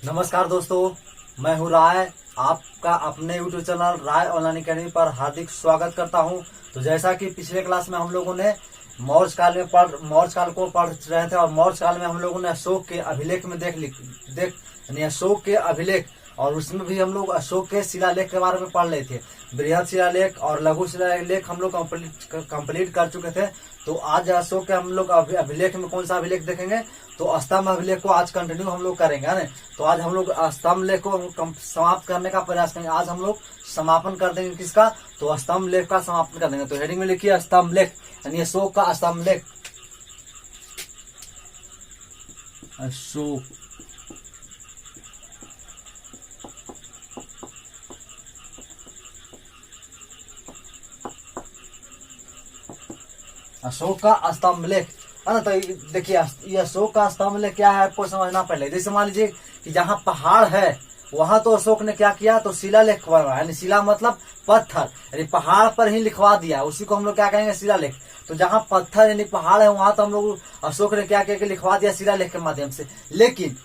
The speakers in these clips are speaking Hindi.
नमस्कार दोस्तों, मैं हूँ राय। आपका अपने यूट्यूब चैनल राय ऑनलाइन अकेडमी पर हार्दिक स्वागत करता हूँ। तो जैसा कि पिछले क्लास में हम लोगों ने मौर्य काल को पढ़ रहे थे और मौर्य काल में हम लोगों ने अशोक के अभिलेख में देख यानी अशोक के अभिलेख, और उसमें भी हम लोग अशोक के शिलालेख के बारे में पढ़ रहे थे। बृहद शिलालेख और लघु शिलालेख हम लोग कंप्लीट कर चुके थे। तो आज अशोक के हम लोग अभिलेख में कौन सा अभिलेख देखेंगे? तो स्तंभ अभिलेख को आज कंटिन्यू हम लोग करेंगे, है ना। तो आज हम लोग स्तंभ लेख को समाप्त करने का प्रयास करेंगे। आज हम लोग समापन कर देंगे किसका? तो स्तंभ लेख का समापन कर देंगे। तो हेडिंग में लिखिए स्तंभ लेख, यानी अशोक का स्तंभ लेख। अशोक अशोक का स्तंभ लेख, है ना। तो देखिए ये अशोक का स्तंभ लेख क्या है आपको समझना पहले। जैसे मान लीजिए कि जहाँ पहाड़ है वहां तो अशोक ने क्या किया? तो शिलालेख बनवाया, यानी शिला मतलब पत्थर, यानी पहाड़ पर ही लिखवा दिया। उसी को हम लोग क्या कहेंगे? शिलालेख। तो जहाँ पत्थर यानी पहाड़ है वहां तो हम लोग अशोक ने क्या किया कि लिखवा दिया शिलालेख के माध्यम से। लेकिन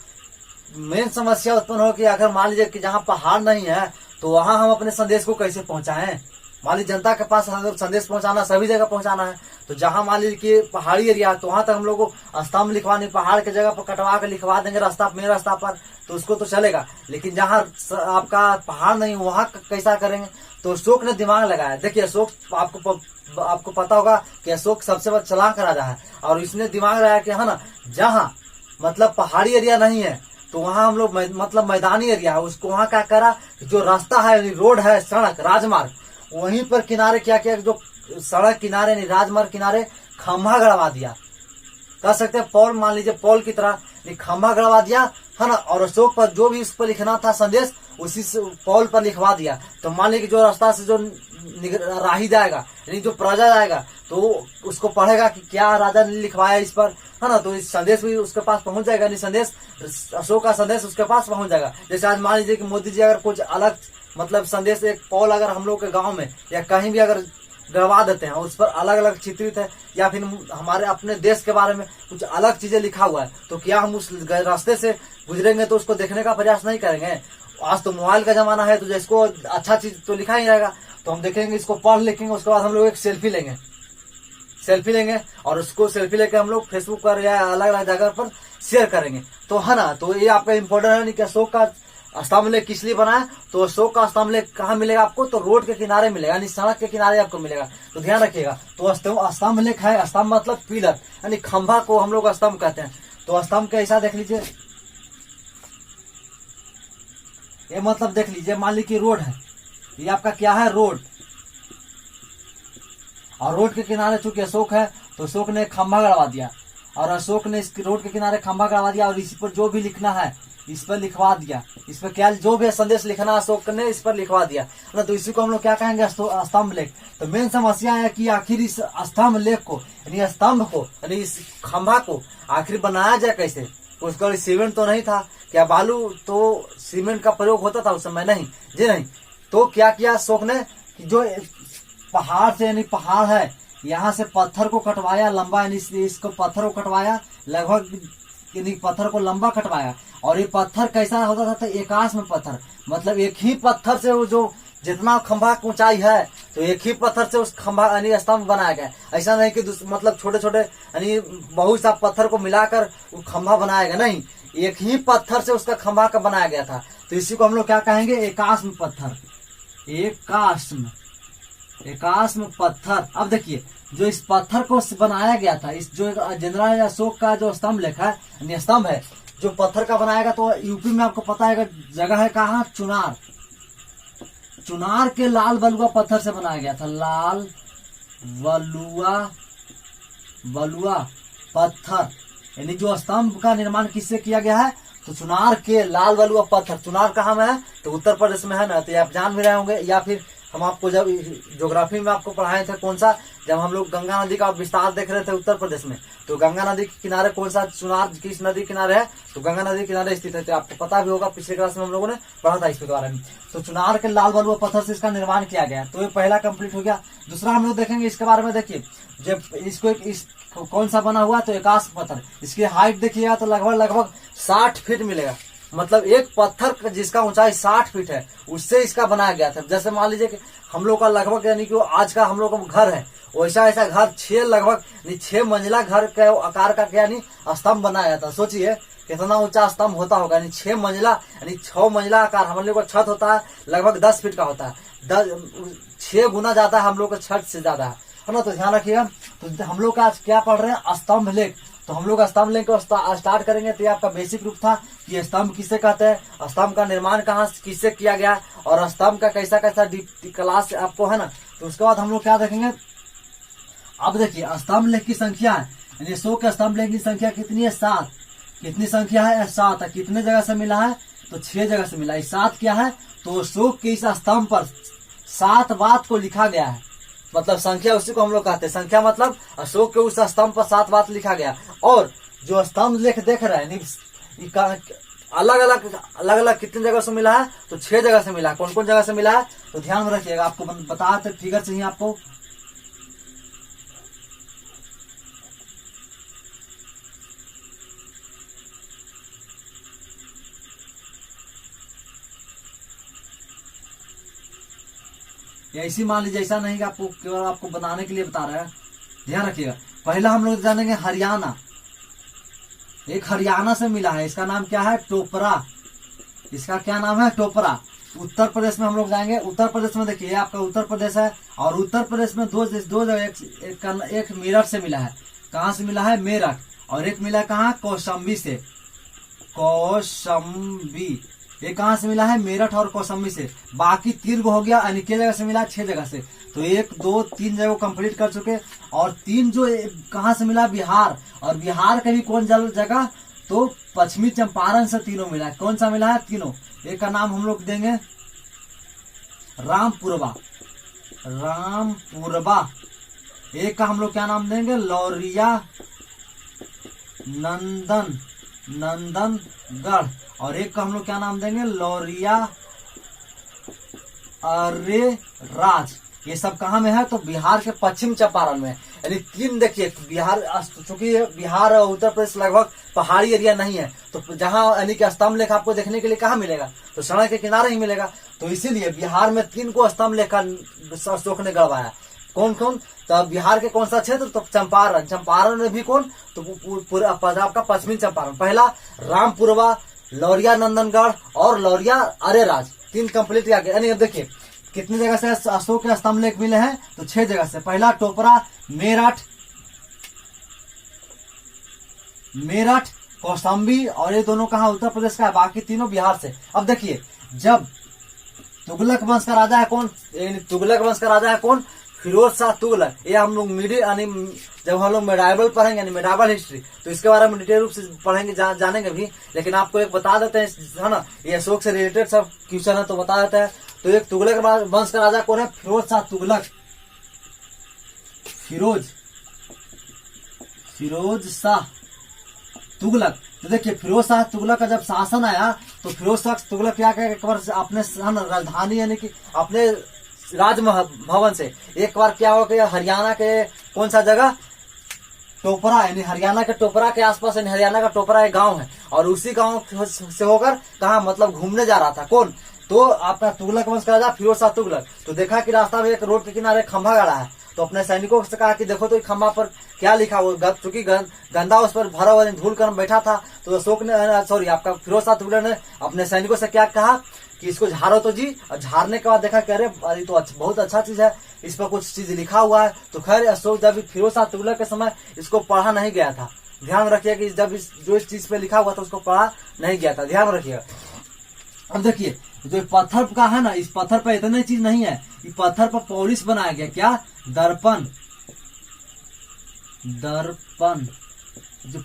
मेन समस्या उत्पन्न हो कि अगर मान लीजिए कि जहाँ पहाड़ नहीं है तो वहां हम अपने संदेश को कैसे पहुंचाएं? मान लीजिए जनता के पास अगर संदेश पहुंचाना, सभी जगह पहुंचाना है, तो जहां मान लीजिए कि पहाड़ी एरिया तो वहां तक हम लोग को स्तंभ लिखवाने, पहाड़ के जगह पर कटवा के लिखवा देंगे रास्ता मेन रास्ता पर, तो उसको तो चलेगा। लेकिन जहां आपका पहाड़ नहीं वहां कैसा करेंगे? तो अशोक ने दिमाग लगाया। देखिए अशोक आपको पता होगा कि अशोक सबसे बड़ा चालाक राजा है, और इसने दिमाग लगाया कि है ना, जहां मतलब पहाड़ी एरिया नहीं है तो वहां हम लोग मतलब मैदानी एरिया है, उसको वहां क्या करा, जो रास्ता है रोड है, सड़क राजमार्ग, वहीं पर किनारे क्या किया, जो सड़क किनारे नहीं राजमार्ग किनारे खंभा गड़वा दिया। कह सकते हैं पॉल, मान लीजिए पॉल की तरह खंभा गड़वा दिया, है ना। और अशोक पर जो भी उस पर लिखना था संदेश उसी से पॉल पर लिखवा दिया। तो मान लीजिए जो रास्ता से जो राही जाएगा यानी जो प्रजा जाएगा तो उसको पढ़ेगा कि क्या राजा ने लिखवाया इस पर, है ना। तो इस संदेश भी उसके पास पहुंच जाएगा, यानी संदेश अशोक का संदेश उसके पास पहुंच जाएगा। जैसे आज मान लीजिए कि मोदी जी अगर कुछ अलग मतलब संदेश, एक पॉल अगर हम लोग के गांव में या कहीं भी अगर गड़वा देते हैं, उस पर अलग अलग चित्रित है या फिर हमारे अपने देश के बारे में कुछ अलग चीजें लिखा हुआ है, तो क्या हम उस रास्ते से गुजरेंगे तो उसको देखने का प्रयास नहीं करेंगे? आज तो मोबाइल का जमाना है, तो जिसको अच्छा चीज तो लिखा ही रहेगा, तो हम देखेंगे, इसको पढ़ लिखेंगे, उसके बाद हम लोग एक सेल्फी लेंगे और उसको सेल्फी लेकर हम लोग फेसबुक पर या अलग अलग जगह पर शेयर करेंगे। तो है ना, तो ये आपका इम्पोर्टेंट है नहीं कि अशोक का स्तंभ लेख किस लिए बना है। तो अशोक का स्तंभ लेख कहाँ मिलेगा आपको? तो रोड के किनारे मिलेगा, यानी सड़क के किनारे आपको मिलेगा। तो ध्यान रखिएगा। तो स्तंभ लेख है, स्तंभ मतलब पिलर, यानी खंभा को हम लोग स्तंभ कहते हैं। तो स्तंभ कैसा देख लीजिए, ये मतलब देख लीजिए, मान लीजिए रोड है, ये आपका क्या है? रोड। और रोड के किनारे चूंकि अशोक है तो अशोक ने खंभा गड़वा दिया, और अशोक ने इस रोड के किनारे खंभा गड़वा दिया और इस पर जो भी लिखना है इस पर लिखवा दिया। इस पर क्या जो भी संदेश लिखना अशोक ने इस पर लिखवा दिया ना। तो इसी को हम लोग क्या कहेंगे? स्तंभ लेख। तो मेन समस्या है कि आखिर इस स्तंभ लेख को यानी स्तंभ को यानी इस खंभा को आखिर बनाया जाए कैसे? उसका सीमेंट तो नहीं था क्या? बालू तो सीमेंट का प्रयोग होता था उस समय? नहीं जी नहीं। तो क्या किया अशोक ने कि जो पहाड़ से यानी पहाड़ है यहाँ से पत्थर को कटवाया लंबा, यानी इसको पत्थर को कटवाया लगभग, यानी पत्थर को लंबा कटवाया। और ये पत्थर कैसा होता था? तो एकाश में पत्थर, मतलब एक ही पत्थर से वो जो जितना खंभा की ऊंचाई है तो एक ही पत्थर से उस खंभा यानी स्तंभ बनाया गया। ऐसा नहीं कि मतलब छोटे छोटे यानी बहुत सा पत्थर को मिलाकर वो खंभा बनाया गया, नहीं, एक ही पत्थर से उसका खंभा का बनाया गया था। तो इसी को हम लोग क्या कहेंगे? एकाश में पत्थर, एकाश में पत्थर। अब देखिए जो इस पत्थर को बनाया गया था, इस जो जनरल अशोक का जो स्तंभ लिखा है यानी स्तंभ है जो पत्थर का बनाएगा, तो यूपी में आपको पता है जगह है कहाँ? चुनार। चुनार के लाल बलुआ पत्थर से बनाया गया था, लाल बलुआ पत्थर। यानी जो स्तंभ का निर्माण किससे किया गया है? तो चुनार के लाल बलुआ पत्थर। चुनार कहाँ में है? तो उत्तर प्रदेश में है ना। तो आप जान भी रहे होंगे, या फिर हम आपको जब ज्योग्राफी में आपको पढ़ाए थे, कौन सा, जब हम लोग गंगा नदी का विस्तार देख रहे थे उत्तर प्रदेश में, तो गंगा नदी के किनारे कौन सा चुनार किस नदी किनारे है? तो गंगा नदी किनारे स्थित है। तो आपको पता भी होगा, पिछले क्लास में हम लोगों ने पढ़ा था इसके बारे में। तो चुनार के लाल बलुआ पत्थर से इसका निर्माण किया गया। तो ये पहला कंप्लीट हो गया। दूसरा हम लोग देखेंगे इसके बारे में। देखिए जब इसको कौन सा बना हुआ? तो एकाश पत्थर। इसकी हाइट देखिएगा तो लगभग 60 फीट मिलेगा, मतलब एक पत्थर जिसका ऊंचाई 60 फीट है उससे इसका बनाया गया था। जैसे मान लीजिए कि हम लोग का लगभग यानी कि आज का हम लोग का घर है, वैसा ऐसा घर 6 लगभग 6 मंजिला घर के आकार का यानी स्तंभ बनाया था। सोचिए कितना ऊंचा स्तंभ होता होगा, यानी 6 मंजिला यानी 6 मंजिला आकार। हम लोग का छत होता है लगभग 10 फीट का होता है, 6 गुना ज्यादा हम लोग का छत से ज्यादा है ना। तो ध्यान रखिएगा। तो हम लोग का आज क्या पढ़ रहे हैं, स्तंभ लेख। तो हम लोग स्तंभ लेख को स्टार्ट करेंगे। तो ये आपका बेसिक रूप था कि स्तंभ किसे कहते हैं, स्तंभ का निर्माण कहाँ किससे किया गया और स्तंभ का कैसा कैसा क्लास आपको है ना। तो उसके बाद हम लोग क्या देखेंगे, अब देखिए स्तंभ लेख की संख्या है, यानी अशोक के स्तंभ लेख की संख्या कितनी है, 7। कितनी संख्या है, 7 है। कितने जगह से मिला है, तो 6 जगह से मिला है। 7 क्या है, तो अशोक के इस स्तंभ पर 7 बात को लिखा गया है। मतलब संख्या उसी को हम लोग कहते हैं। संख्या मतलब अशोक के उस स्तंभ पर 7 बात लिखा गया। और जो स्तंभ लेख देख रहे हैं अलग अलग कितनी जगह से मिला है, तो 6 जगह से मिला है। कौन कौन जगह से मिला है, तो ध्यान में रखिएगा। आपको बता फिगर चाहिए आपको। ऐसी मान लीजिए, ऐसा नहीं कि आपको केवल आपको बनाने के लिए बता रहा है। ध्यान रखिएगा। पहला हम लोग जानेंगे हरियाणा। एक हरियाणा से मिला है, इसका नाम क्या है, टोपरा। इसका क्या नाम है, टोपरा। उत्तर प्रदेश में हम लोग जाएंगे। उत्तर प्रदेश में देखिए आपका उत्तर प्रदेश है, और उत्तर प्रदेश में दो जगह, एक मेरठ से मिला है। कहाँ से मिला है, मेरठ। और एक मिला कहाँ, कौशाम्बी से। कौशाम्बी ये कहाँ से मिला है, मेरठ और कौशाम्बी से। बाकी 3 हो गया, यानी कितने जगह से मिला, 6 जगह से। तो 1 2 3 जगह कंप्लीट कर चुके। और 3 जो कहाँ से मिला, बिहार। और बिहार का भी कौन जगह, तो पश्चिमी चंपारण से तीनों मिला है। कौन सा मिला है, तीनों। एक का नाम हम लोग देंगे रामपुरवा। रामपुरवा। एक का हम लोग क्या नाम देंगे, लौरिया नंदनगढ़। और एक का हम लोग क्या नाम देंगे, लौरिया अरे राज। ये सब कहाँ में है, तो बिहार के पश्चिम चंपारण में। यानी 3 देखिए, बिहार चूंकि बिहार और उत्तर प्रदेश लगभग पहाड़ी एरिया नहीं है, तो जहाँ यानी कि स्तंभ लेख आपको देखने के लिए कहाँ मिलेगा, तो सड़क के किनारे ही मिलेगा। तो इसीलिए बिहार में 3 को स्तंभ लेख अशोक ने गढ़वाया। कौन कौन, तो बिहार के कौन सा क्षेत्र, तो चंपारण। चंपारण में भी कौन, तो पूरा पंजाब का पश्चिमी चंपारण। पहला रामपुरवा, लौरिया नंदनगढ़ और लौरिया अरेराज। 3 कंप्लीट आ गया। यानी अब देखिए कितनी जगह से अशोक के स्तंभ लेख मिले हैं, तो 6 जगह से। पहला टोपरा, मेरठ, कौशाम्बी, और ये दोनों कहा, उत्तर प्रदेश का है। बाकी तीनों बिहार से। अब देखिए जब तुगलक वंश का राजा है कौन, तुगलक वंश का राजा है कौन, फिरोज शाह तुगलक। ये हम लोग यानी जब हम लोग मेडाइवल पढ़ेंगे, यानी मेडाइवल हिस्ट्री, तो इसके बारे में डिटेल रूप से पढ़ेंगे, जानेंगे भी। लेकिन आपको एक बता देते हैं, है ना, ये अशोक से रिलेटेड सब क्वेश्चन है, तो बता देते हैं। तो एक तुगलक वंश का राजा कौन है, फिरोज शाह तुगलक। फिरोज शाह तुगलक। तो देखिए फिरोज शाह तुगलक का जब शासन आया, तो फिरोज शाह तुगलक क्या क्या एक बार अपने राजधानी यानी कि अपने राज भवन से एक बार क्या हो गया, हरियाणा के कौन सा जगह, टोपरा, यानी हरियाणा के टोपरा के आसपास, यानी हरियाणा का टोपरा एक गांव है। और उसी गांव से होकर कहा, मतलब घूमने जा रहा था कौन, तो आपका तुगलक वंश का राजा फिरोज शाह तुगलक। तो देखा कि रास्ता में एक रोड के किनारे खंभा गाड़ा है, तो अपने सैनिकों से कहा कि देखो तो खंभा पर क्या लिखा हुआ। चूंकि गंदा उस पर भरा हुआ धूल कर बैठा था, तो अशोक ने सॉरी आपका फिरोज शाह तुगलक ने अपने सैनिकों से क्या कहा कि इसको झाड़ो तो जी। और झाड़ने के बाद देखा कह रहे तो बहुत अच्छा चीज है, इस पर कुछ चीज लिखा हुआ है। तो खैर अशोक जब फिरोज शाह तुगलक के समय इसको पढ़ा नहीं गया था। ध्यान रखिए कि जब जो इस चीज पे लिखा हुआ था उसको पढ़ा नहीं गया था, ध्यान रखिएगा। अब देखिए जो पत्थर का है ना, इस पत्थर पर इतनी चीज नहीं है, इस पत्थर पर पॉलिश बनाया गया, क्या, दर्पण। जो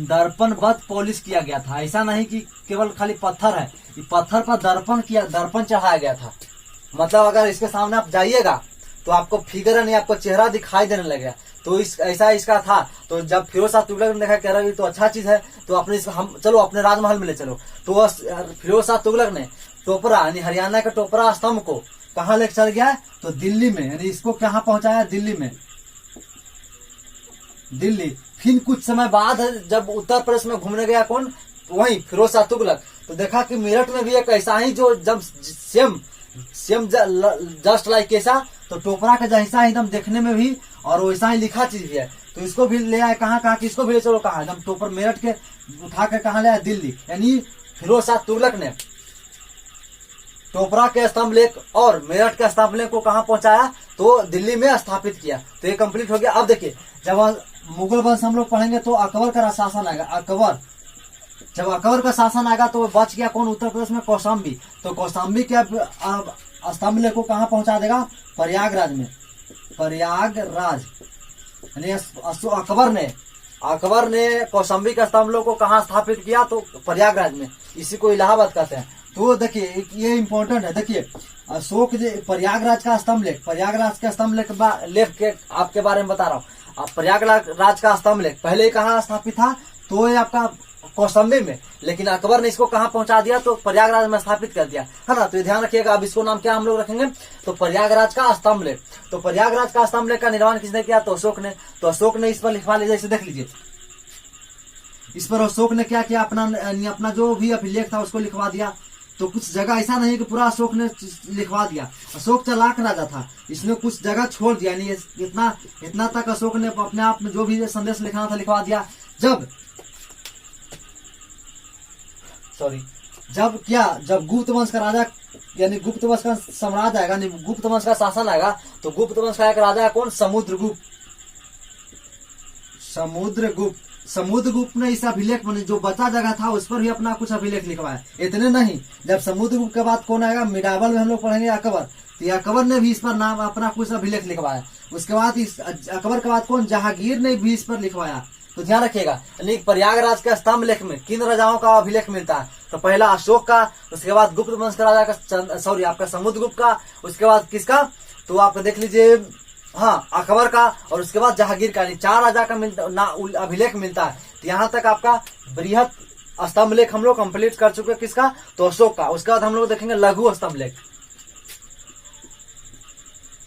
दर्पण बद पॉलिश किया गया था। ऐसा नहीं कि केवल खाली पत्थर है, ये पत्थर पर दर्पण चढ़ाया गया था। मतलब अगर इसके सामने आप जाइएगा तो आपको फिगर नहीं, आपको चेहरा दिखाई देने लगेगा। तो ऐसा इसका था। तो जब फिरोज शाह तुगलक ने देखा कह रहा है तो अच्छा चीज है, तो अपने हम चलो अपने राजमहल में ले चलो। तो फिरोज शाह तुगलक ने टोपरा यानी हरियाणा के टोपरा स्तंभ को कहाँ लेकर चल गया, तो दिल्ली में, यानी इसको कहाँ पहुंचाया, दिल्ली में। दिल्ली। फिर कुछ समय बाद जब उत्तर प्रदेश में घूमने गया कौन, वही फिरोज शाह तुगलक, तो देखा कि मेरठ में भी एक ऐसा ही जो जब सेम सेम जस्ट लाइक ऐसा, तो टोपरा का जैसा एकदम देखने में भी और वैसा ही लिखा चीज भी है। तो इसको भी ले आए कहाँ कहाँ, किसको भी ले चलो कहाँ, एकदम टोपर मेरठ के उठा के कहाँ ले आए, दिल्ली। यानी फिरोज शाह तुगलक ने टोपरा के स्तंभ लेख और मेरठ के स्तंभ लेख को कहाँ पहुंचाया, तो दिल्ली में स्थापित किया। तो ये कंप्लीट हो गया। अब देखिए जब मुगल वंश हम लोग पढ़ेंगे तो अकबर का शासन आएगा। अकबर, जब अकबर का शासन आएगा तो बच गया कौन, उत्तर प्रदेश में कौशाम्बी। तो कौशाम्बी के स्तंभ लेख को कहाँ पहुंचा देगा, प्रयागराज में। प्रयागराज यानी अकबर ने कौशाम्बी का स्तंभ लेख को कहाँ स्थापित किया, तो प्रयागराज में। इसी को इलाहाबाद कहते हैं। तो देखिए ये इंपॉर्टेंट है। देखिए अशोक प्रयागराज का स्तंभ लेख, प्रयागराज का स्तंभ लेख के आपके बारे में बता रहा हूँ। प्रयागराज का स्तंभ लेख पहले कहाँ स्थापित था, तो ये आपका कौशाम्बी में, लेकिन अकबर ने इसको कहाँ पहुंचा दिया, तो प्रयागराज में स्थापित कर दिया, है ना। तो ये ध्यान रखिएगा। अब इसको नाम क्या हम लोग रखेंगे, तो प्रयागराज का स्तंभ लेख। तो प्रयागराज का स्तंभ लेख का निर्माण किसने किया, तो अशोक ने। तो अशोक ने इस पर लिखवा लिया, जैसे देख लीजिए इस पर अशोक ने क्या किया, अपना जो भी अभिलेख था उसको लिखवा दिया। तो कुछ जगह ऐसा नहीं कि पूरा अशोक ने लिखवा दिया। अशोक चालाक राजा था, इसने कुछ जगह छोड़ दिया। यानी इतना तक अशोक ने अपने आप में जो भी संदेश लिखना था लिखवा दिया। जब गुप्त वंश का राजा यानी गुप्त वंश का साम्राज्य आएगा, गुप्त वंश का शासन आएगा, तो गुप्त वंश का एक राजा है कौन, समुद्रगुप्त ने इस अभिलेख में जो बचा जगह था उस पर भी अपना कुछ अभिलेख लिखवाया। इतने नहीं, जब समुद्रगुप्त के बाद कौन आएगा, मिडाबल में हम लोग पढ़ेंगे अकबर। तो अकबर ने भी इस पर नाम अपना कुछ अभिलेख लिखवाया। उसके बाद इस अकबर के बाद कौन, जहांगीर ने भी इस पर लिखवाया। तो ध्यान रखिएगा। यानी प्रयागराज के स्तंभ लेख में किन राजाओं का अभिलेख मिलता है, तो पहला अशोक का, उसके बाद गुप्त वंश का राजा का आपका समुद्रगुप्त का, उसके बाद किसका, तो आप देख लीजिए हाँ अकबर का, और उसके बाद जहांगीर का। 4 राजा का अभिलेख मिलता है। तो यहाँ तक आपका बृहद स्तंभ लेख हम लोग कंप्लीट कर चुके हैं। किसका, तो अशोक का। उसके बाद हम लोग देखेंगे लघु स्तंभ लेख।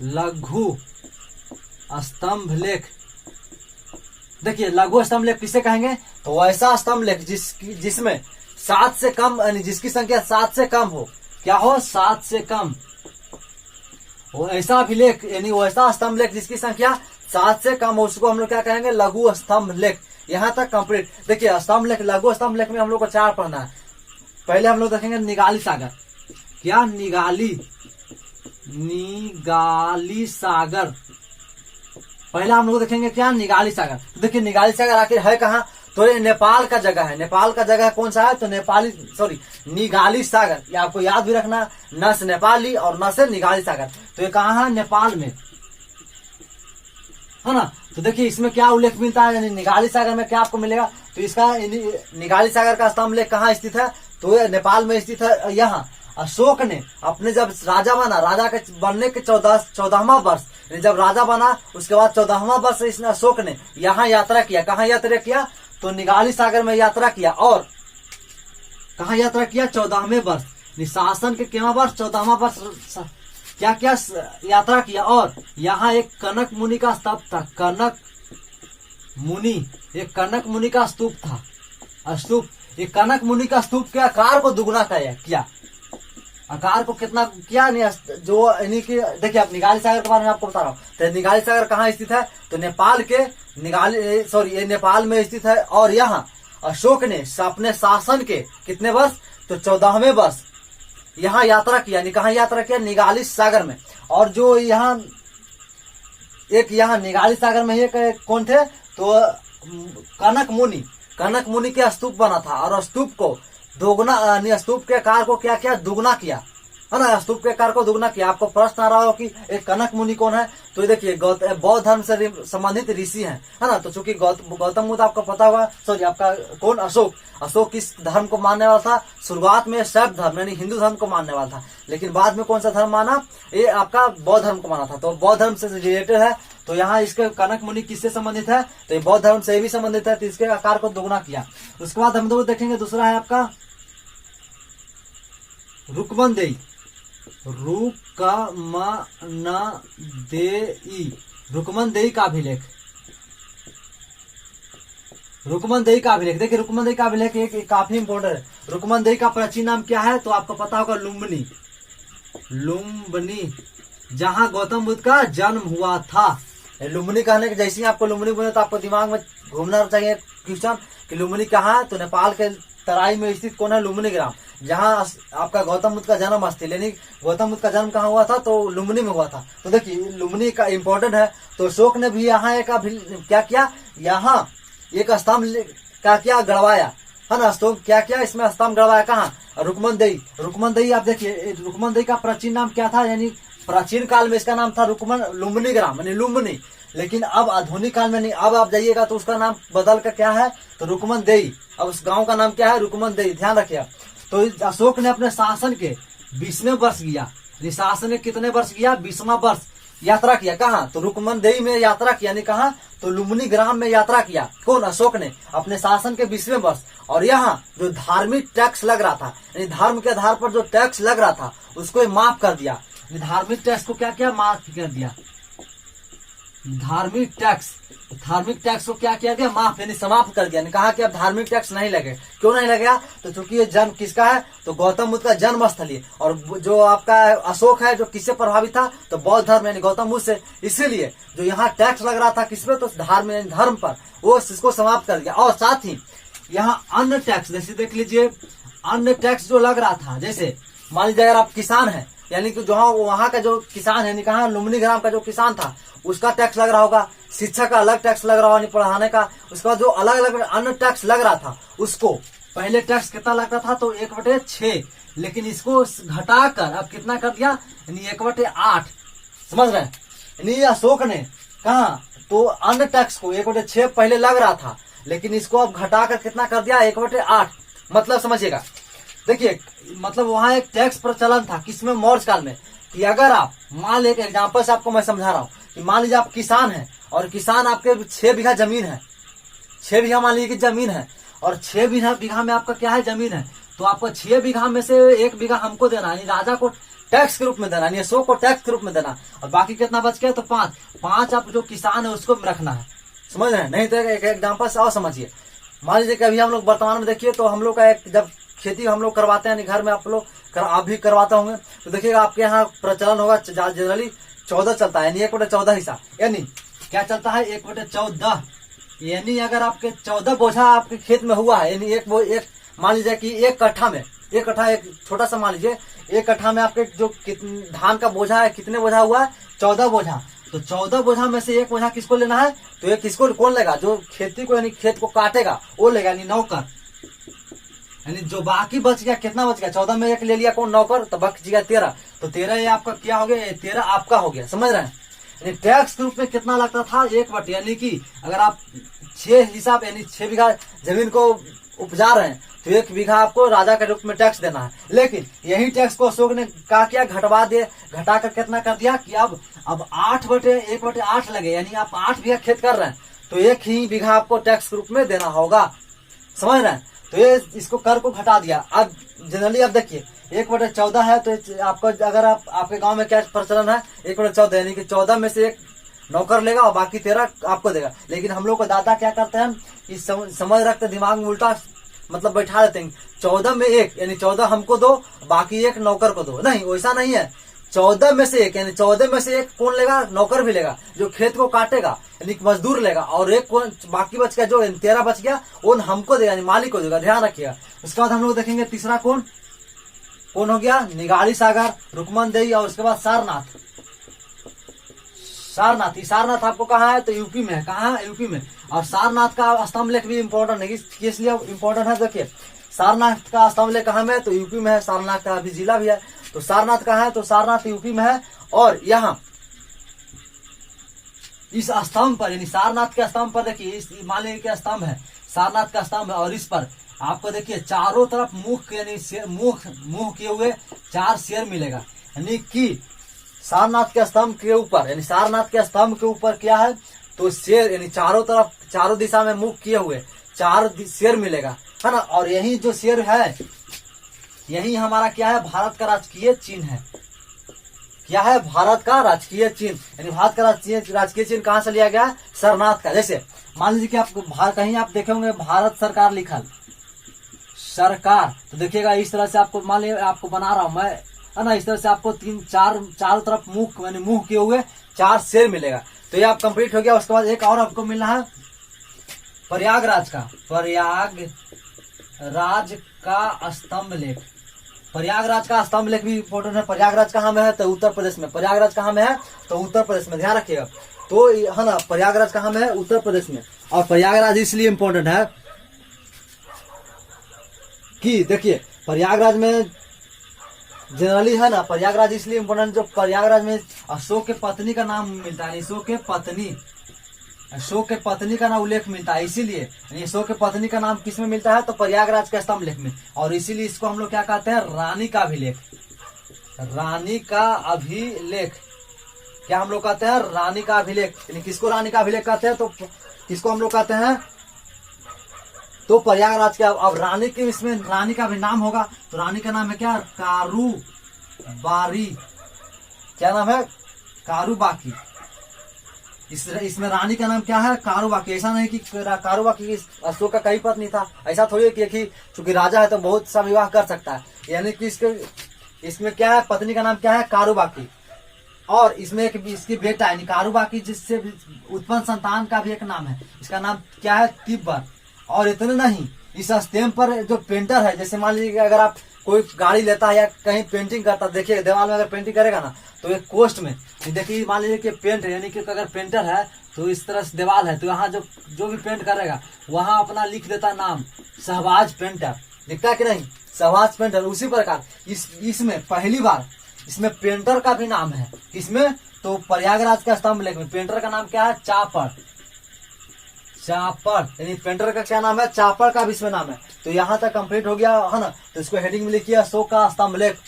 लघु स्तंभ लेख, देखिए लघु स्तंभ लेख किसे कहेंगे, तो ऐसा स्तंभ लेख जिसमें 7 से कम, यानी जिसकी संख्या 7 से कम हो। क्या हो, 7 से कम। वो ऐसा अभिलेख यानी वो ऐसा स्तंभ लेख जिसकी संख्या 7 से कम हो, उसको हम लोग क्या कहेंगे, लघु स्तंभ लेख। यहाँ तक कंप्लीट। देखिए स्तंभ लेख, लघु स्तंभ लेख में हम लोग को 4 पढ़ना है। पहले हम लोग देखेंगे निगाली सागर। क्या, निगाली सागर। पहला हम लोग देखेंगे क्या, निगाली सागर। तो देखिए निगाली सागर आखिर है कहाँ, तो ये नेपाल का जगह है। नेपाल का जगह कौन सा है, तो निगाली सागर। ये आपको याद भी रखना, न से नेपाली और न से निगाली सागर। तो ये कहाँ है, नेपाल में, है ना। तो देखिए इसमें क्या उल्लेख मिलता है, यानी निगाली सागर में क्या आपको मिलेगा, तो इसका निगाली सागर का स्तंभ लेख कहाँ स्थित है, तो ये नेपाल में स्थित है। यहाँ अशोक ने अपने जब राजा बना, राजा के बनने के 14वां वर्ष, जब राजा बना उसके बाद 14वां वर्ष इसने अशोक ने यहाँ यात्रा किया। कहाँ यात्रा किया, तो निगाली सागर में यात्रा किया। और कहाँ यात्रा किया, 14वें वर्ष, शासन के केवा वर्ष, 14वां वर्ष क्या क्या यात्रा किया। और यहाँ एक कनक मुनि का स्तूप था। कनक मुनि का स्तूप था। ये कनक मुनि का स्तूप के आकार को दुगुना किया। आकार को कितना किया, जो इन्हीं की, देखिए आप निगाली सागर के बारे में आपको बता रहा हूँ। तो निगाली सागर कहाँ स्थित है, तो नेपाल के ये नेपाल में स्थित है। और यहाँ अशोक ने अपने शासन के कितने वर्ष, तो 14वें वर्ष यहाँ यात्रा किया। कहाँ यात्रा किया, निगाली सागर में। और जो यहाँ निगाली सागर में एक कौन थे, तो कनक मुनि के स्तूप बना था। और स्तूप को दोगुना, स्तूप के आकार को क्या किया, दुगुना किया, है ना। स्तूप के आकार को दुगुना किया। आपको प्रश्न आ रहा हो कि एक कनक मुनि कौन है, तो देखिए बौद्ध धर्म से संबंधित ऋषि हैं, है ना। तो चूंकि गौतम बुद्ध आपको पता होगा, आपका कौन, अशोक किस धर्म को मानने वाला था, शुरुआत में शैव धर्म यानी हिंदू धर्म को मानने वाला था, लेकिन बाद में कौन सा धर्म माना, ये आपका बौद्ध धर्म को माना था। तो बौद्ध धर्म से रिलेटेड है। तो यहाँ इसके कनक मुनि किससे संबंधित है, तो ये बौद्ध धर्म से भी संबंधित है। तो इसके आकार को दोगुना किया। उसके बाद हम लोग देखेंगे दूसरा है आपका रुकमनदेई। रुकमनदेई का अभिलेख। रुकमनदेही का अभिलेख। देखिए रुकमनदेही का अभिलेख एक काफी इंपोर्टेंट है। रुकमनदेही का प्राचीन नाम क्या है तो आपको पता होगा लुम्बिनी। लुम्बिनी, जहां गौतम बुद्ध का जन्म हुआ था। लुम्बिनी कहने के जैसे ही आपको लुम्बिनी बोले तो आपको दिमाग में घूमना चाहिए क्वेश्चन कि लुम्बिनी कहाँ है, तो नेपाल के तराई में स्थित कौन है, लुम्बिनी ग्राम, जहाँ आपका गौतम बुद्ध का जन्म स्थल। यानी गौतम बुद्ध का जन्म कहाँ हुआ था तो लुम्बिनी में हुआ था। तो देखिए लुम्बिनी का इंपॉर्टेंट है। तो अशोक ने भी यहाँ एक क्या किया, यहाँ एक स्तंभ क्या किया, गड़वाया है ना। अशोक क्या किया, इसमें स्तंभ गड़वाया कहाँ, रुकमनदेही। रुकमनदेही आप देखिए रुकमनदेही का प्राचीन नाम क्या था, यानी प्राचीन काल में इसका नाम था लुम्बिनी ग्राम यानी लुम्बिनी। लेकिन अब आधुनिक काल में नहीं, अब आप जाइएगा तो उसका नाम बदल कर क्या है तो रुकमनदेही। अब उस गांव का नाम क्या है, रुकमनदेही, ध्यान रखिए। तो अशोक ने अपने शासन के 20वें वर्ष किया, शासन ने कितने वर्ष किया, 20वां वर्ष यात्रा किया। कहाँ तो रुकमनदेही में यात्रा किया, यानी कहा तो लुम्बिनी ग्राम में यात्रा किया। कौन, अशोक ने अपने शासन के 20वें वर्ष। और यहाँ जो धार्मिक टैक्स लग रहा था, यानी धर्म के आधार पर जो टैक्स लग रहा था उसको माफ कर दिया। धार्मिक टैक्स को क्या किया, माफ कर दिया। धार्मिक टैक्स को क्या किया गया, माफ यानी समाप्त कर दिया। कहा कि अब धार्मिक टैक्स नहीं लगे। क्यों नहीं लगेगा तो चूंकि ये जन्म किसका है तो गौतम बुद्ध का जन्म स्थली। और जो आपका अशोक है जो किससे प्रभावित था तो बौद्ध धर्म यानी गौतम बुद्ध से। इसीलिए जो यहाँ टैक्स लग रहा था किसपे तो धर्म पर, वो इसको समाप्त कर दिया। और साथ ही यहाँ अन्य टैक्स, जैसे देख लीजिए अन्य टैक्स जो लग रहा था, जैसे मान लीजिए अगर आप किसान है, यानी कि जो वहाँ का जो किसान है, कहा लुम्बिनी ग्राम का जो किसान था उसका टैक्स लग रहा होगा। शिक्षा का अलग टैक्स लग रहा होगा, पढ़ाने का। उसके बाद जो अलग अलग अन्य टैक्स लग रहा था उसको, पहले टैक्स कितना लगता था तो 1/6, लेकिन इसको घटाकर अब कितना कर दिया यानी 1/8। समझ रहे हैं, यानी अशोक ने कहा तो अन्य टैक्स को 1/6 पहले लग रहा था, लेकिन इसको अब घटाकर कितना कर दिया 1/8। मतलब समझिएगा, देखिए मतलब वहां एक टैक्स प्रचलन था किसमें, मौर्य काल में, कि अगर आप मान लीजिए एक एग्जाम्पल से आपको मैं समझा रहा हूँ कि मान लीजिए आप किसान हैं और किसान आपके 6 बीघा जमीन है, 6 बीघा मान लीजिए कि जमीन है, और 6 बीघा में आपका क्या है जमीन है, तो आपको 6 बीघा में से 1 बीघा हमको देना, यानी राजा को टैक्स के रूप में देना, यानी अशोक को टैक्स के रूप में देना, और बाकी कितना बच गया तो 5 आप जो किसान है उसको रखना है। समझ रहे हैं, नहीं तो एक एग्जाम्पल से और समझिए। मान लीजिए कि अभी हम लोग वर्तमान में देखिए तो हम लोग का एक जब खेती हम लोग करवाते हैं घर में, आप भी करवाते होंगे, तो देखिएगा आपके यहाँ प्रचलन होगा जनरली 14 चलता है, यानी 1/14 हिस्सा, यानी क्या चलता है 1/14। यानी अगर आपके 14 बोझा आपके खेत में हुआ है, यानी एक मान लीजिए कि एक कट्ठा में, एक कट्ठा एक छोटा सा मान लीजिए, एक कट्ठा में आपके जो धान का बोझा है कितने बोझा हुआ है 14 बोझा। तो 14 बोझा में से एक बोझा किसको लेना है तो एक किसको कौन लेगा, जो खेती को यानी खेत को काटेगा वो लेगा, यानी नौकर। यानी जो बाकी बच गया कितना बच गया, 14 में एक ले लिया कौन नौकर, तो बच गया 13। तो 13 ये आपका क्या हो गया, 13 आपका हो गया। समझ रहे हैं, यानी टैक्स के रूप में कितना लगता था 1/, यानी कि अगर आप 6 हिसाब यानी 6 बीघा जमीन को उपजा रहे हैं तो 1 बीघा आपको राजा के रूप में टैक्स देना है। लेकिन यही टैक्स को अशोक ने क्या किया, घटा कर कितना कर दिया कि अब 8/1/8 लगे, यानी आप 8 बीघा खेत कर रहे हैं तो 1 ही बीघा आपको टैक्स के रूप में देना होगा। समझ रहे हैं, तो ये इसको कर को घटा दिया। अब जनरली आप देखिए 1/14 है, तो आपको अगर आपके गांव में क्या प्रचलन है 1/14, यानी कि 14 में से एक नौकर लेगा और बाकी 13 आपको देगा। लेकिन हम लोग को दादा क्या करते हैं कि समझ रखते दिमाग में उल्टा मतलब बैठा देते हैं, 14 में 1 यानी 14 हमको दो बाकी 1 नौकर को दो। नहीं, वैसा नहीं है, 14 में से 1 यानी 14 में से 1 कौन लेगा, नौकर भी लेगा, जो खेत को काटेगा यानी मजदूर लेगा, और 1 कौन बाकी बच गया, जो 13 बच गया वो हमको देगा, यानी मालिक को देगा। ध्यान रखिएगा। उसके बाद हम लोग देखेंगे तीसरा कौन हो गया, निगाड़ी सागर, रुकमनदेही, और उसके बाद सारनाथ। सारनाथ आपको कहाँ है तो यूपी में है। कहाँ है, यूपी में। और सारनाथ का स्तंभ लेख भी इम्पोर्टेंट है, किस लिए इम्पोर्टेंट है देखिए, सारनाथ का स्तंभ लेख कहाँ में तो यूपी में है, सारनाथ का अभी जिला भी है। तो सारनाथ कहाँ है तो सारनाथ यूपी में है। और यहाँ इस स्तंभ पर यानी सारनाथ के स्तंभ पर देखिए, इस मान लीजिए क्या स्तंभ है, सारनाथ का स्तंभ है, और इस पर आपको देखिए चारों तरफ मुख यानी मुंह किए हुए 4 शेर मिलेगा। यानी कि सारनाथ के स्तंभ के ऊपर यानी सारनाथ के स्तंभ के ऊपर क्या है तो शेर, यानी चारों तरफ चारों दिशा में मुख किए हुए 4 शेर मिलेगा, है ना। और यही जो शेर है यही हमारा क्या है, भारत का राजकीय चिन्ह है। क्या है, भारत का राजकीय चिन्ह, यानी भारत का राजकीय चिन्ह कहाँ से लिया गया, सरनाथ का। जैसे मान लीजिए कि आपको कहीं आप देखे होंगे भारत सरकार लिखल, सरकार, तो देखिएगा इस तरह से आपको, मान लीजिए आपको बना रहा हूं मैं, है ना, इस तरह से आपको चारों तरफ मुंह यानी मुंह किए हुए 4 शेर मिलेगा। तो ये आप कंप्लीट हो गया। उसके बाद एक और आपको मिलना है प्रयागराज का, प्रयागराज का स्तंभ लेख। प्रयागराज का स्तंभ लेख भी इंपोर्टेंट है। प्रयागराज कहाँ में है, तो उत्तर प्रदेश में। प्रयागराज कहाँ में है, तो उत्तर प्रदेश में, ध्यान रखिएगा। तो है ना, प्रयागराज कहाँ में है, उत्तर प्रदेश में। और प्रयागराज इसलिए इंपोर्टेंट है कि देखिए प्रयागराज में जनरली है ना, प्रयागराज इसलिए इंपोर्टेंट, जो प्रयागराज में अशोक के पत्नी का नाम मिलता है, अशोक के पत्नी का नाम उल्लेख मिलता है, इसीलिए अशोक के पत्नी का नाम किस में मिलता है, तो प्रयागराज के स्तंभ लेख में। और इसीलिए इसको हम लोग क्या कहते हैं, रानी का अभिलेख। रानी का अभिलेख क्या हम लोग कहते हैं, रानी का अभिलेख। यानी किसको रानी का अभिलेख कहते हैं, तो किसको हम लोग कहते हैं, तो प्रयागराज के। अब रानी के, इसमें रानी का भी नाम होगा, तो रानी का नाम है क्या, कारूबारी। क्या नाम है, कारूबाकी। इसमें रानी का नाम क्या है, कारूबाकी। ऐसा नहीं कि कारूबाकी अशोक का कई पत्नी था, ऐसा थोड़ी है कि चूंकि राजा है तो बहुत सा विवाह कर सकता है। यानी कि इसमें क्या है, पत्नी का नाम क्या है, कारूबाकी। और इसमें एक इसकी बेटा है कारूबाकी, जिससे उत्पन्न संतान का भी एक नाम है, इसका नाम क्या है, तिब्बर। और इतने नहीं, इस स्टैम्प पर जो पेंटर है, जैसे मान लीजिए अगर आप कोई गाड़ी लेता है या कहीं पेंटिंग करता है, देखिए दीवार में अगर पेंटिंग करेगा ना, तो एक कोस्ट में देखिए, मान लीजिए कि पेंट है, यानी कि अगर पेंटर है तो इस तरह से दीवार है, तो यहाँ जो भी पेंट करेगा वहां अपना लिख देता नाम, शहबाज पेंटर, दिखता है कि नहीं, शहबाज पेंटर। उसी प्रकार इसमें पहली बार इसमें पेंटर का भी नाम है, इसमें तो प्रयागराज का स्तंभ लेख में पेंटर का नाम क्या है, चापड़। यानी पेंटर का क्या नाम है, चापड़ का भी इसमें नाम है। तो यहाँ तक कंप्लीट हो गया है ना। तो इसको हेडिंग में लिखिए, अशोक का स्तंभ लेख।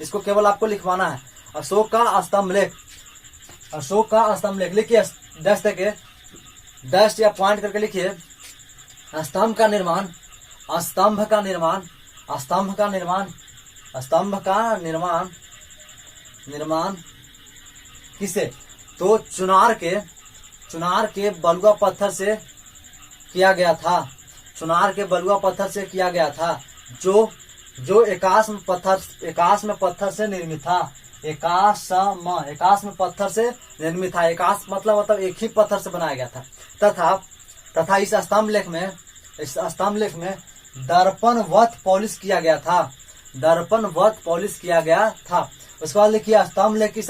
इसको केवल आपको लिखवाना है, अशोक का स्तंभ लेख। अशोक का स्तंभ लेख लिखिए, डैश या पॉइंट करके लिखिए। स्तंभ का निर्माण, स्तंभ का निर्माण, स्तंभ का निर्माण, स्तंभ का निर्माण, निर्माण किसे, तो चुनार के बलुआ पत्थर से किया गया था। चुनार के बलुआ पत्थर से किया गया था, जो एकाश में पत्थर से निर्मित था। एकाश में पत्थर से निर्मित था। एकाश मतलब एक ही पत्थर से बनाया गया था। तथा इस स्तंभ लेख में दर्पणवत पॉलिश किया गया था। दर्पणवत पॉलिश किया गया था। उसके बाद लिखिए, स्तंभ लेख की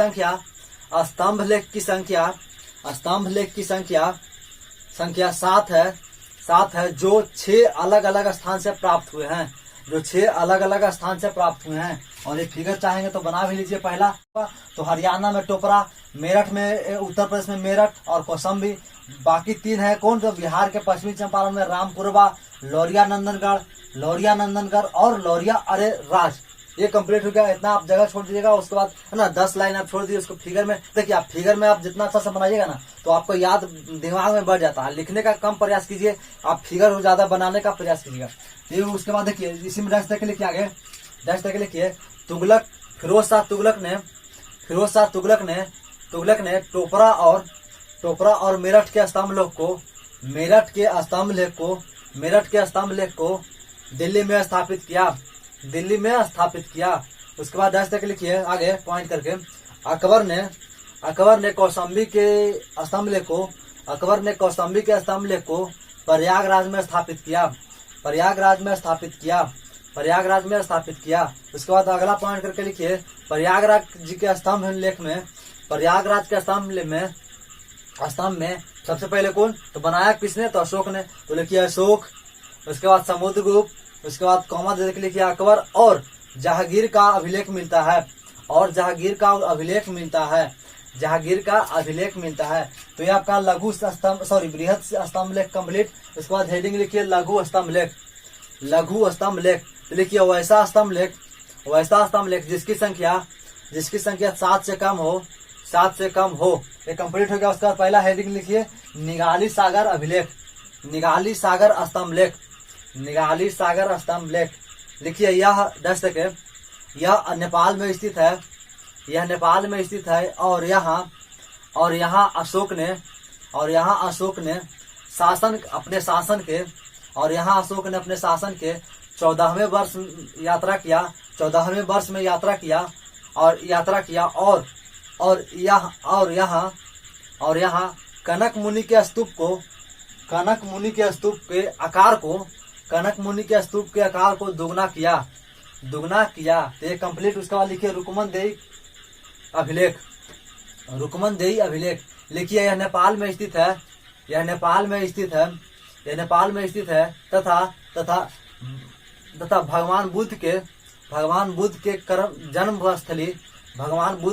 संख्या 7 है, जो 6 अलग अलग स्थान से प्राप्त हुए हैं। और एक फिगर चाहेंगे तो बना भी लीजिए। पहला तो हरियाणा में टोपरा, मेरठ में, उत्तर प्रदेश में मेरठ और कौशाम्बी। बाकी 3 है कौन, तो बिहार के पश्चिमी चंपारण में रामपुरबा, लौरिया नंदनगढ़ और लौरिया अरे राज। ये कंप्लीट हो गया। इतना आप जगह छोड़ दीजिएगा। उसके बाद है ना 10 लाइन आप छोड़ दीजिए। उसको फिगर में देखिए, आप फिगर में आप जितना अच्छा से बनाइएगा ना, तो आपको याद दिमाग में बढ़ जाता है। लिखने का कम प्रयास कीजिए, आप फिगर ज्यादा बनाने का प्रयास कीजिएगा। फिर उसके बाद देखिए, इसी में डैश के लिखिए, आगे डैश के लिखिए, फिरोज शाह तुगलक ने टोपरा और मेरठ के स्तंभ लेख को दिल्ली में स्थापित किया। उसके बाद डैश के लिखिए, आगे पॉइंट करके, अकबर ने कौशाम्बी के स्तंभ लेख को प्रयागराज में स्थापित किया। उसके बाद अगला पॉइंट करके लिखिए, प्रयागराज के स्तंभ में सबसे पहले कौन, तो बनाया किसने, तो अशोक ने। तो लिखिए अशोक। उसके बाद समुद्रगुप्त। उसके बाद कॉमा दे के लिखिए अकबर और जहांगीर का अभिलेख मिलता है। तो ये आपका बृहद स्तंभ लेख कंप्लीट। उसके बाद हेडिंग लिखिए लघु स्तंभ लेख। तो लिखिए वैसा स्तंभ लेख जिसकी संख्या 7 से कम हो। ये कंप्लीट हो गया। उसके बाद पहला हेडिंग लिखिए निगाली सागर स्तंभ लेख। लिखिए यह नेपाल में स्थित है। यह नेपाल में स्थित है। और यहाँ अशोक ने शासन अपने शासन के 14वें वर्ष यात्रा किया। 14वें वर्ष में यात्रा किया और यहाँ कनक मुनि के स्तूप के आकार को दुगना किया। तो ये कंप्लीट। उसके बाद लिखिए रुकमनदेही अभिलेख। लिखिए यह नेपाल में स्थित है तथा भगवान बुद्ध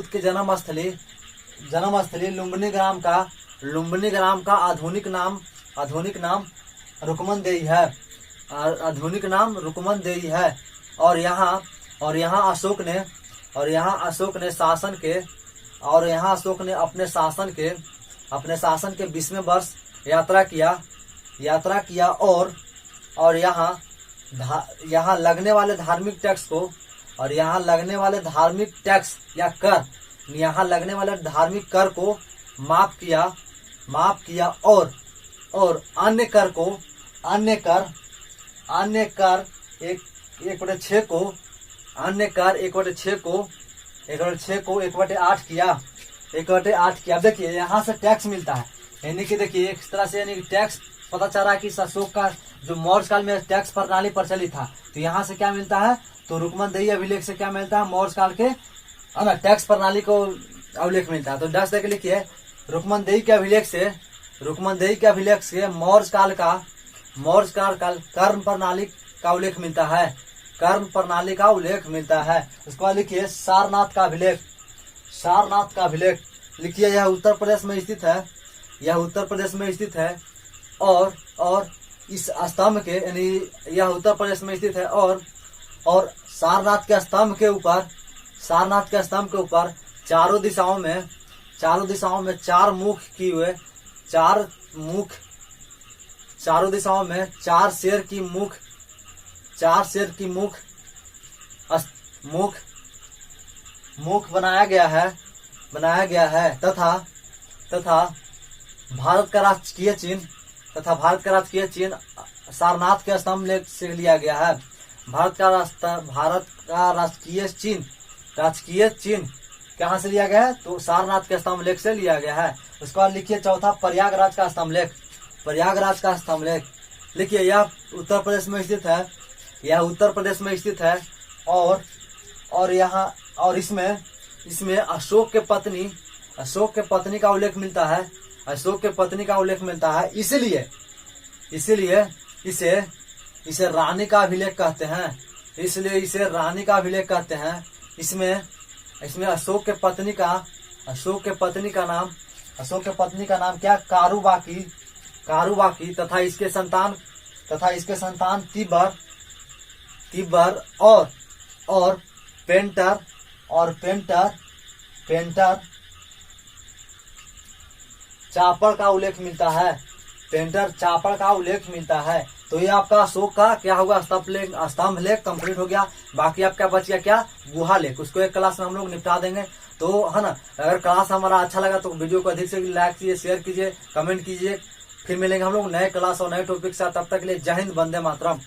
के जन्मस्थली लुम्बिनी ग्राम का आधुनिक नाम रुकमनदेही है। और यहाँ अशोक ने अपने शासन के 20वें वर्ष यात्रा किया और यहाँ लगने वाले धार्मिक कर को माफ किया और अन्य कर 1/6 को 1/8 किया। देखिए यहाँ से टैक्स मिलता है, यानी कि देखिए एक तरह से टैक्स पता चल रहा है कि अशोक का जो मौर्य काल में टैक्स प्रणाली प्रचलित था। तो यहाँ से क्या मिलता है, तो रुकमनदेही अभिलेख से क्या मिलता है, मौर्य काल के टैक्स प्रणाली को अभिलेख मिलता है। तो 10 देख लिखिए रुकमनदेही के अभिलेख से मौर्य काल कर्म प्रणाली का उल्लेख मिलता है। उसके बाद लिखिए सारनाथ का अभिलेख। लिखिए यह उत्तर प्रदेश में स्थित है और इस स्तंभ के यह उत्तर प्रदेश में स्थित है और सारनाथ के स्तंभ के ऊपर चारों दिशाओं में चार शेर की मुख बनाया गया है तथा भारत का राजकीय चिन्ह सारनाथ के स्तंभ से लिया गया है। भारत का राजकीय चिन्ह कहाँ से लिया गया है, तो सारनाथ के स्तंभ लेख से लिया गया है। उसके बाद लिखिए चौथा प्रयागराज का स्तंभ लेख। लिखिए यह उत्तर प्रदेश में स्थित है और इसमें अशोक के पत्नी का उल्लेख मिलता है। इसलिए इसे रानी का अभिलेख कहते हैं। इसमें अशोक के पत्नी का नाम क्या, कारुबाकी तथा इसके संतान तिब्बर और पेंटर चापड़ का उल्लेख मिलता है। तो ये आपका अशोक का क्या होगा, स्तंभ लेख कंप्लीट हो गया। बाकी आपका बच गया क्या, गुहा लेख। उसको एक क्लास में हम लोग निपटा देंगे। तो है ना, अगर क्लास हमारा अच्छा लगा तो वीडियो को अधिक से लाइक कीजिए, शेयर कीजिए, कमेंट कीजिए। फिर मिलेंगे हम लोग नए क्लास और नए टॉपिक के साथ। तब तक के लिए जय हिंद, वंदे मातरम।